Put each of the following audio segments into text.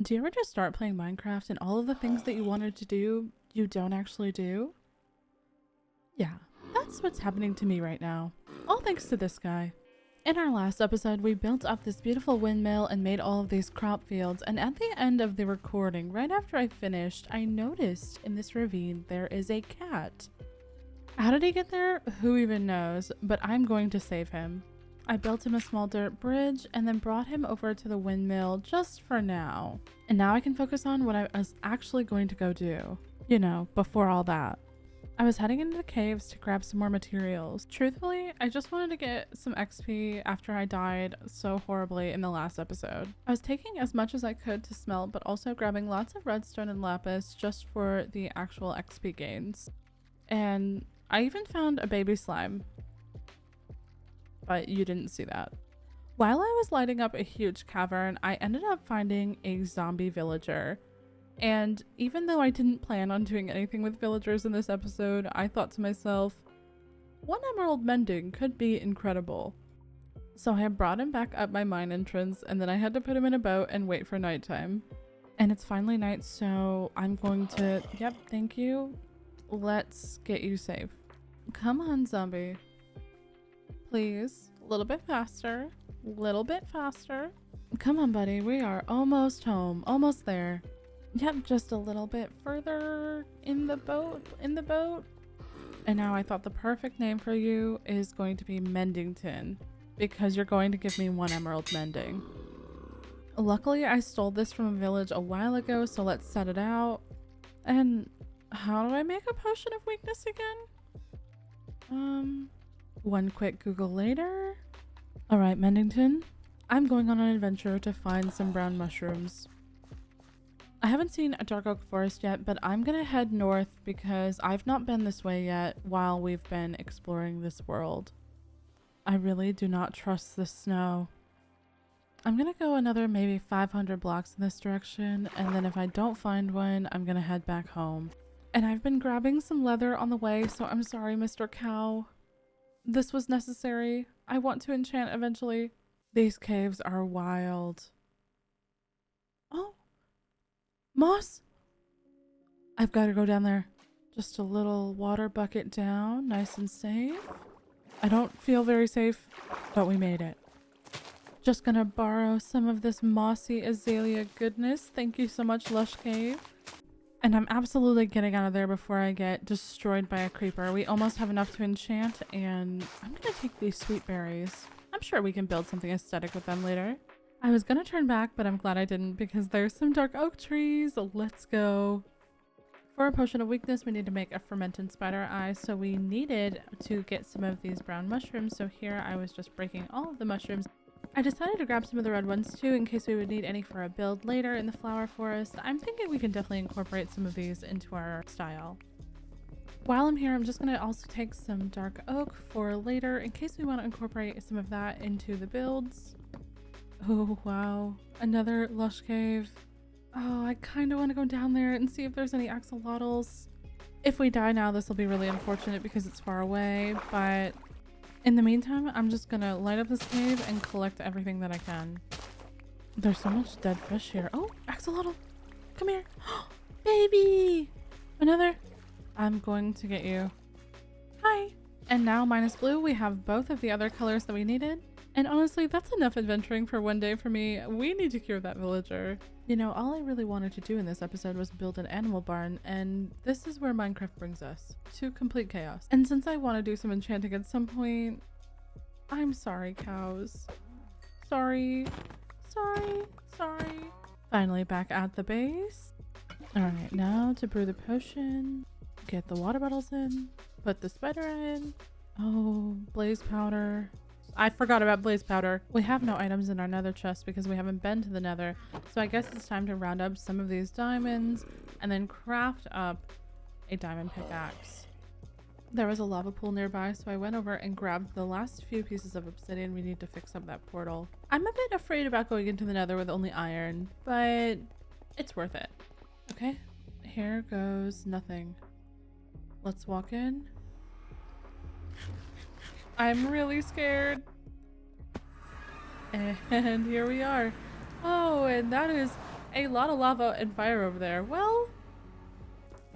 Do you ever just start playing Minecraft and all of the things that you wanted to do, you don't actually do? Yeah, that's what's happening to me right now. All thanks to this guy. In our last episode, we built up this beautiful windmill and made all of these crop fields, and at the end of the recording, right after I finished, I noticed in this ravine there is a cat. How did he get there? Who even knows, but I'm going to save him. I built him a small dirt bridge and then brought him over to the windmill just for now. And now I can focus on what I was actually going to go do. You know, before all that. I was heading into the caves to grab some more materials. Truthfully, I just wanted to get some XP after I died so horribly in the last episode. I was taking as much as I could to smelt, but also grabbing lots of redstone and lapis just for the actual XP gains. And I even found a baby slime. But you didn't see that. While I was lighting up a huge cavern, I ended up finding a zombie villager. And even though I didn't plan on doing anything with villagers in this episode, I thought to myself, one emerald mending could be incredible. So I brought him back up my mine entrance, and then I had to put him in a boat and wait for nighttime. And it's finally night, so I'm going to, yep, thank you. Let's get you safe. Come on, zombie. Please, a little bit faster, little bit faster. Come on, buddy, we are almost home, almost there. Yep, just a little bit further in the boat. And now I thought the perfect name for you is going to be Mendington, because you're going to give me 1 emerald mending. Luckily, I stole this from a village a while ago, so let's set it out. And how do I make a potion of weakness again? One quick Google later. Alright, Mendington, I'm going on an adventure to find some brown mushrooms. I haven't seen a dark oak forest yet, but I'm gonna head north because I've not been this way yet while we've been exploring this world. I really do not trust the snow. I'm gonna go another maybe 500 blocks in this direction, and then if I don't find one, I'm gonna head back home. And I've been grabbing some leather on the way, so I'm sorry, Mr. Cow. This was necessary. I want to enchant eventually. These caves are wild. Oh, moss. I've got to go down there. Just a little water bucket down, nice and safe. I don't feel very safe, but we made it. Just gonna borrow some of this mossy azalea goodness. Thank you so much, Lush Cave. And I'm absolutely getting out of there before I get destroyed by a creeper. We almost have enough to enchant, and I'm gonna take these sweet berries. I'm sure we can build something aesthetic with them later. I was gonna turn back, but I'm glad I didn't because there's some dark oak trees. Let's go. For a potion of weakness, we need to make a fermented spider eye, so we needed to get some of these brown mushrooms. So here I was just breaking all of the mushrooms. I decided to grab some of the red ones too in case we would need any for a build later in the flower forest. I'm thinking we can definitely incorporate some of these into our style. While I'm here, I'm just going to also take some dark oak for later in case we want to incorporate some of that into the builds. Oh wow, another lush cave. Oh, I kind of want to go down there and see if there's any axolotls. If we die now, this will be really unfortunate because it's far away, but in the meantime, I'm just gonna light up this cave and collect everything that I can. There's so much dead fish here. Oh, axolotl, come here. Baby, another. I'm going to get you. Hi. And now minus blue, we have both of the other colors that we needed. And honestly, that's enough adventuring for one day for me. We need to cure that villager. You know, all I really wanted to do in this episode was build an animal barn, and this is where Minecraft brings us, to complete chaos. And since I want to do some enchanting at some point, I'm sorry, cows. Sorry. Finally back at the base. Alright, now to brew the potion, get the water bottles in, put the spider in. Oh, blaze powder. I forgot about blaze powder. We have no items in our nether chest because we haven't been to the nether. So I guess it's time to round up some of these diamonds and then craft up a diamond pickaxe. There was a lava pool nearby, so I went over and grabbed the last few pieces of obsidian we need to fix up that portal. I'm a bit afraid about going into the nether with only iron, but it's worth it. Okay, here goes nothing. Let's walk in. I'm really scared. And here we are. Oh, and that is a lot of lava and fire over there. Well,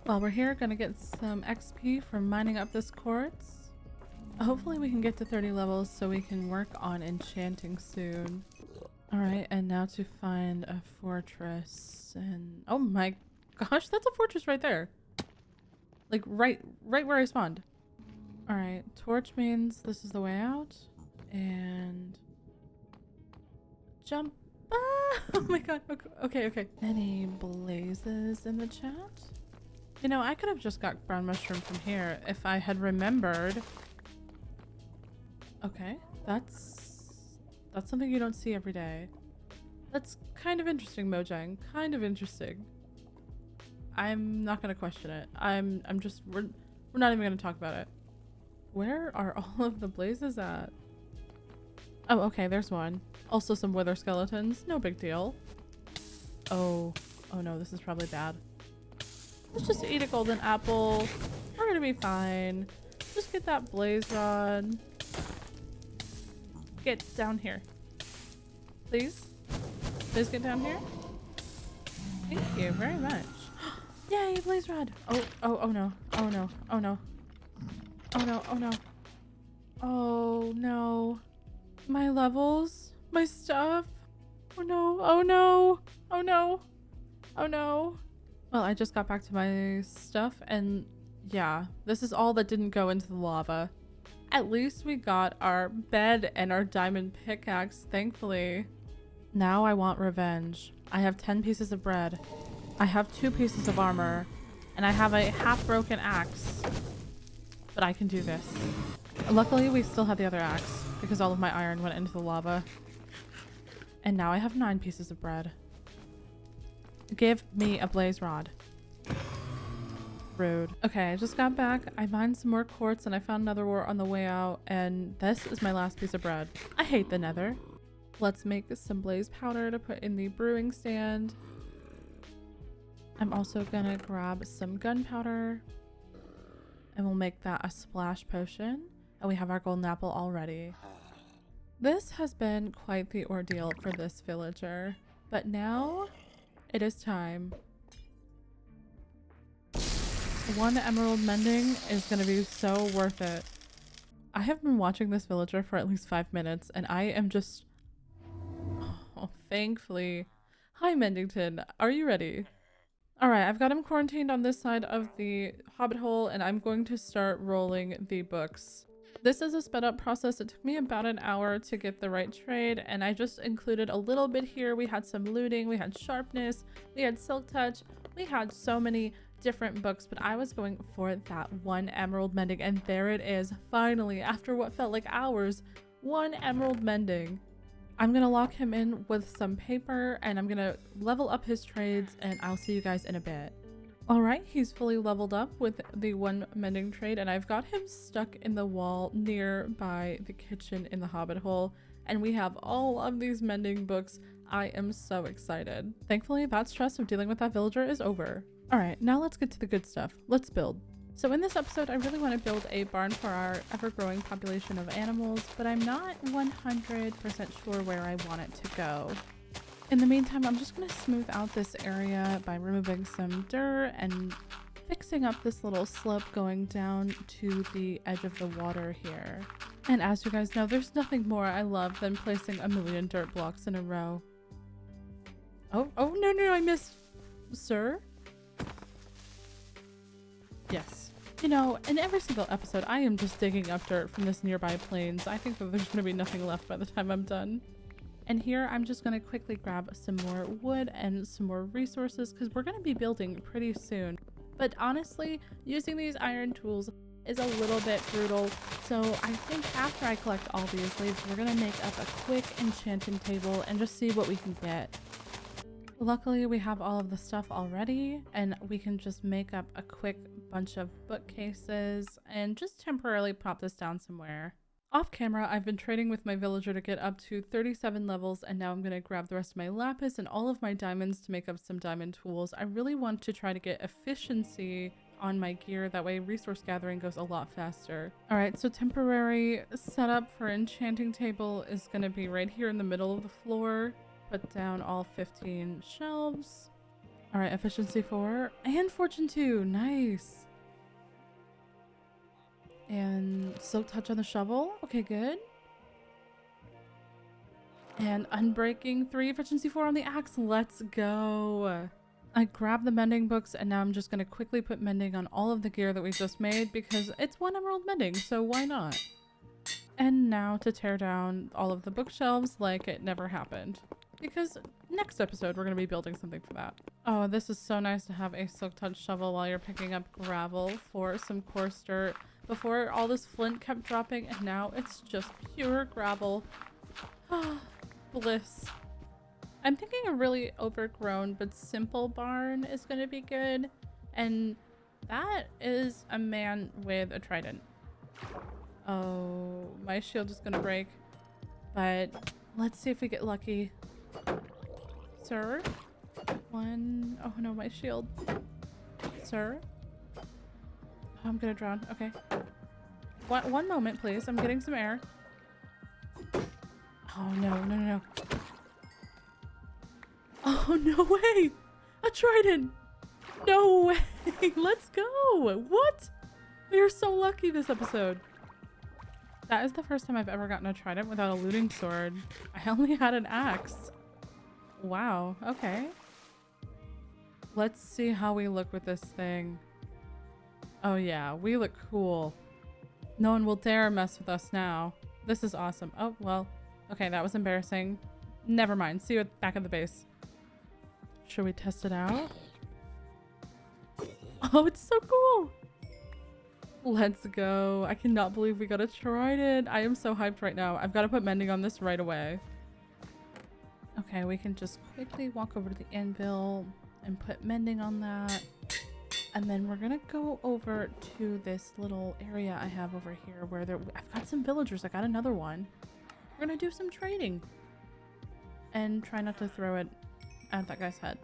while we're here, gonna get some XP from mining up this quartz. Hopefully we can get to 30 levels so we can work on enchanting soon. All right, and now to find a fortress. And oh my gosh, that's a fortress right there. Like right where I spawned. All right, torch means this is the way out. And jump. Ah! Oh my god. Okay. Any blazes in the chat? You know, I could have just got brown mushroom from here if I had remembered. Okay, that's something you don't see every day. That's kind of interesting, Mojang. Kind of interesting. I'm not gonna question it. We're not even gonna talk about it. Where are all of the blazes at? Oh, okay, there's one. Also some wither skeletons. No big deal. Oh no, this is probably bad. Let's just eat a golden apple. We're gonna be fine. Just get that blaze rod. Get down here. Please? Please get down here? Thank you very much. Yay, blaze rod! Oh no. Oh no. Oh no. Oh no. My levels? My stuff? Oh no. Oh no. Oh no. Oh no. Well, I just got back to my stuff and yeah, this is all that didn't go into the lava. At least we got our bed and our diamond pickaxe, thankfully. Now I want revenge. I have 10 pieces of bread. I have 2 pieces of armor. And I have a half-broken axe. But I can do this. Luckily, we still have the other axe because all of my iron went into the lava. And now I have 9 pieces of bread. Give me a blaze rod. Rude. Okay, I just got back. I mined some more quartz and I found another ore on the way out. And this is my last piece of bread. I hate the nether. Let's make some blaze powder to put in the brewing stand. I'm also gonna grab some gunpowder. And we'll make that a splash potion. And we have our golden apple already. This has been quite the ordeal for this villager. But now it is time. 1 emerald mending is going to be so worth it. I have been watching this villager for at least 5 minutes and I am just... Oh, thankfully. Hi, Mendington. Are you ready? Alright, I've got him quarantined on this side of the hobbit hole and I'm going to start rolling the books. This is a sped up process. It took me about an hour to get the right trade and I just included a little bit here. We had some looting, we had sharpness, we had silk touch, we had so many different books, but I was going for that 1 emerald mending and there it is, finally, after what felt like hours, 1 emerald mending. I'm gonna lock him in with some paper and I'm gonna level up his trades and I'll see you guys in a bit. All right, he's fully leveled up with the 1 mending trade and I've got him stuck in the wall nearby the kitchen in the hobbit hole and we have all of these mending books. I am so excited. Thankfully, that stress of dealing with that villager is over. All right, now let's get to the good stuff. Let's build. So in this episode, I really want to build a barn for our ever-growing population of animals, but I'm not 100% sure where I want it to go. In the meantime, I'm just going to smooth out this area by removing some dirt and fixing up this little slope going down to the edge of the water here. And as you guys know, there's nothing more I love than placing a million dirt blocks in a row. Oh no, I missed. Sir? Yes. You know, in every single episode, I am just digging up dirt from this nearby plains. I think that there's going to be nothing left by the time I'm done. And here, I'm just going to quickly grab some more wood and some more resources because we're going to be building pretty soon. But honestly, using these iron tools is a little bit brutal. So I think after I collect all these leaves, we're going to make up a quick enchanting table and just see what we can get. Luckily, we have all of the stuff already and we can just make up a quick bunch of bookcases and just temporarily prop this down somewhere. Off camera, I've been trading with my villager to get up to 37 levels and now I'm going to grab the rest of my lapis and all of my diamonds to make up some diamond tools. I really want to try to get efficiency on my gear, that way resource gathering goes a lot faster. Alright, so temporary setup for enchanting table is going to be right here in the middle of the floor. Put down all 15 shelves. All right, efficiency 4 and fortune 2. Nice. And silk touch on the shovel. Okay, good. And unbreaking 3, efficiency 4 on the axe. Let's go. I grabbed the mending books and now I'm just going to quickly put mending on all of the gear that we just made because it's 1 emerald mending, so why not? And now to tear down all of the bookshelves like it never happened. Because next episode we're going to be building something for that. Oh, this is so nice to have a silk touch shovel while you're picking up gravel for some coarse dirt. Before all this flint kept dropping and now it's just pure gravel. Ah, bliss. I'm thinking a really overgrown but simple barn is going to be good. And that is a man with a trident. Oh, my shield is going to break. But let's see if we get lucky. Sir? 1. Oh no, my shield. Sir? Oh, I'm going to drown. Okay. One moment, please. I'm getting some air. Oh no. Oh, no way! A trident! No way! Let's go! What? We are so lucky this episode. That is the first time I've ever gotten a trident without a looting sword. I only had an axe. Wow, okay. Let's see how we look with this thing. Oh yeah, we look cool. No one will dare mess with us now. This is awesome. Oh, well. Okay, that was embarrassing. Never mind. See you back at the base. Should we test it out? Oh, it's so cool. Let's go. I cannot believe we got a trident. I am so hyped right now. I've got to put mending on this right away. Okay, we can just quickly walk over to the anvil and put mending on that. And then we're going to go over to this little area I have over here where I've got some villagers. I got another one. We're going to do some trading. And try not to throw it at that guy's head.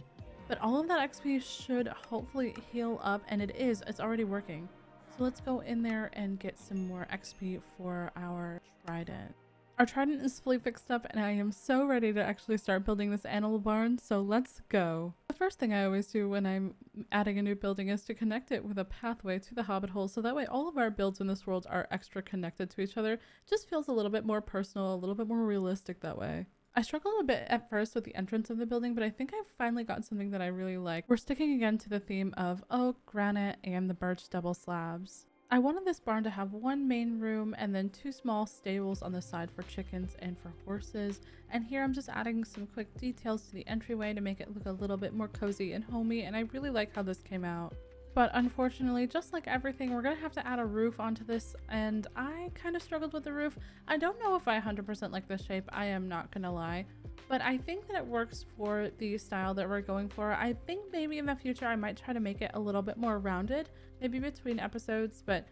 But all of that XP should hopefully heal up, and it's already working. So let's go in there and get some more XP for our trident. Our trident is fully fixed up and I am so ready to actually start building this animal barn, so let's go. The first thing I always do when I'm adding a new building is to connect it with a pathway to the hobbit hole, so that way all of our builds in this world are extra connected to each other. Just feels a little bit more personal, a little bit more realistic that way. I struggled a bit at first with the entrance of the building, but I think I've finally got something that I really like. We're sticking again to the theme of oak, granite, and the birch double slabs. I wanted this barn to have 1 main room and then 2 small stables on the side for chickens and for horses. And here I'm just adding some quick details to the entryway to make it look a little bit more cozy and homey, and I really like how this came out. But unfortunately, just like everything, we're gonna have to add a roof onto this, and I kind of struggled with the roof. I don't know if I 100% like this shape, I am not gonna lie, but I think that it works for the style that we're going for. I think maybe in the future I might try to make it a little bit more rounded, maybe between episodes, but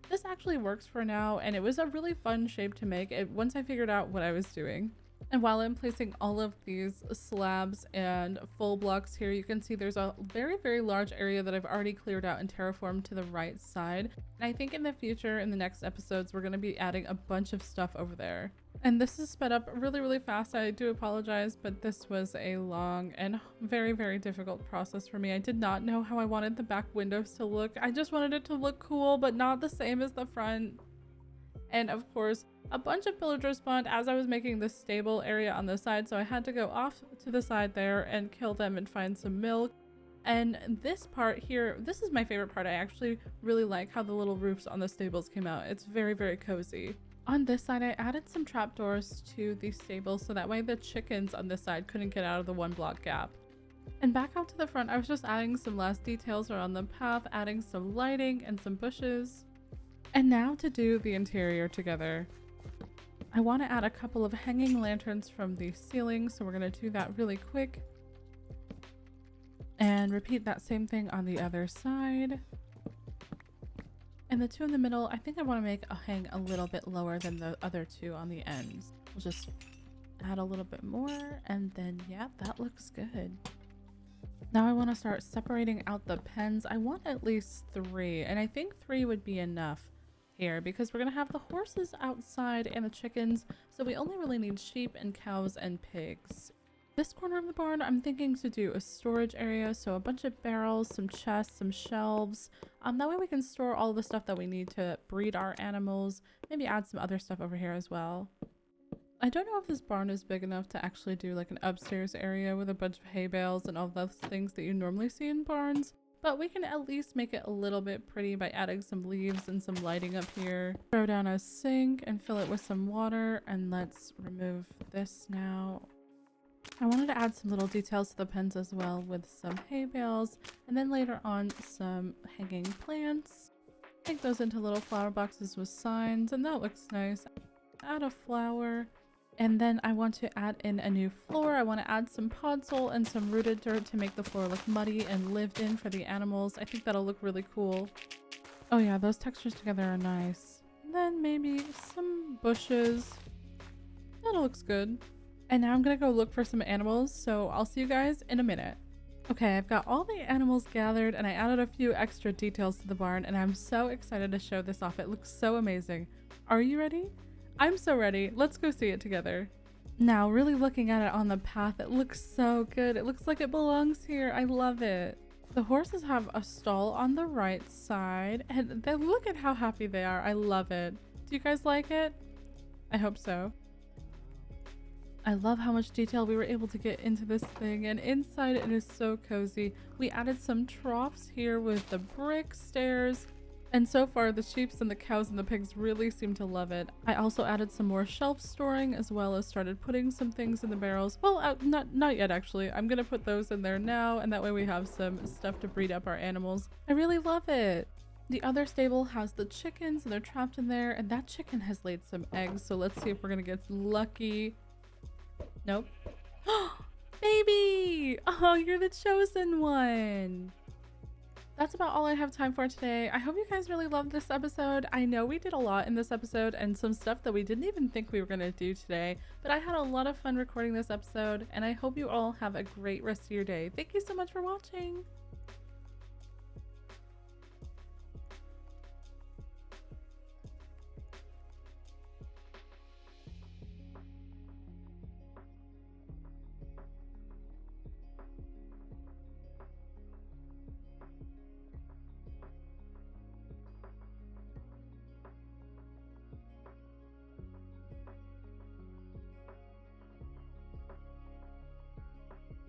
this actually works for now, and it was a really fun shape to make once I figured out what I was doing. And while I'm placing all of these slabs and full blocks here, you can see there's a very, very large area that I've already cleared out and terraformed to the right side. And I think in the future, in the next episodes, we're going to be adding a bunch of stuff over there. And this is sped up really, really fast. I do apologize, but this was a long and very, very difficult process for me. I did not know how I wanted the back windows to look. I just wanted it to look cool, but not the same as the front. And of course, a bunch of villagers spawned as I was making this stable area on the side, so I had to go off to the side there and kill them and find some milk. And this part here, this is my favorite part. I actually really like how the little roofs on the stables came out. It's very, very cozy. On this side, I added some trapdoors to the stables so that way the chickens on this side couldn't get out of the 1 block gap. And back out to the front, I was just adding some last details around the path, adding some lighting and some bushes. And now to do the interior together. I want to add a couple of hanging lanterns from the ceiling, so we're going to do that really quick. And repeat that same thing on the other side. And the 2 in the middle, I think I want to make a hang a little bit lower than the other 2 on the ends. We'll just add a little bit more, and then yeah, that looks good. Now I want to start separating out the pens. I want at least 3, and I think 3 would be enough here because we're going to have the horses outside and the chickens, so we only really need sheep and cows and pigs. This corner of the barn, I'm thinking to do a storage area, so a bunch of barrels, some chests, some shelves. That way we can store all the stuff that we need to breed our animals, maybe add some other stuff over here as well. I don't know if this barn is big enough to actually do like an upstairs area with a bunch of hay bales and all those things that you normally see in barns, but we can at least make it a little bit pretty by adding some leaves and some lighting up here. Throw down a sink and fill it with some water, and let's remove this now. I wanted to add some little details to the pens as well with some hay bales, and then later on some hanging plants. Make those into little flower boxes with signs, and that looks nice. Add a flower, and then I want to add in a new floor. I want to add some podzol and some rooted dirt to make the floor look muddy and lived in for the animals. I think that'll look really cool. Oh yeah, those textures together are nice. And then maybe some bushes. That looks good. And now I'm gonna go look for some animals, so I'll see you guys in a minute. Okay, I've got all the animals gathered and I added a few extra details to the barn, and I'm so excited to show this off. It looks so amazing. Are you ready? I'm so ready. Let's go see it together. Now, really looking at it on the path, it looks so good. It looks like it belongs here. I love it. The horses have a stall on the right side, and then look at how happy they are. I love it. Do you guys like it? I hope so. I love how much detail we were able to get into this thing, and inside it is so cozy. We added some troughs here with the brick stairs, and so far the sheep and the cows and the pigs really seem to love it. I also added some more shelf storing, as well as started putting some things in the barrels. Well, not yet actually. I'm gonna put those in there now, and that way we have some stuff to breed up our animals. I really love it. The other stable has the chickens, and they're trapped in there, and that chicken has laid some eggs, so let's see if we're gonna get lucky. Nope. Baby! Oh, you're the chosen one. That's about all I have time for today. I hope you guys really loved this episode. I know we did a lot in this episode and some stuff that we didn't even think we were going to do today, but I had a lot of fun recording this episode, and I hope you all have a great rest of your day. Thank you so much for watching.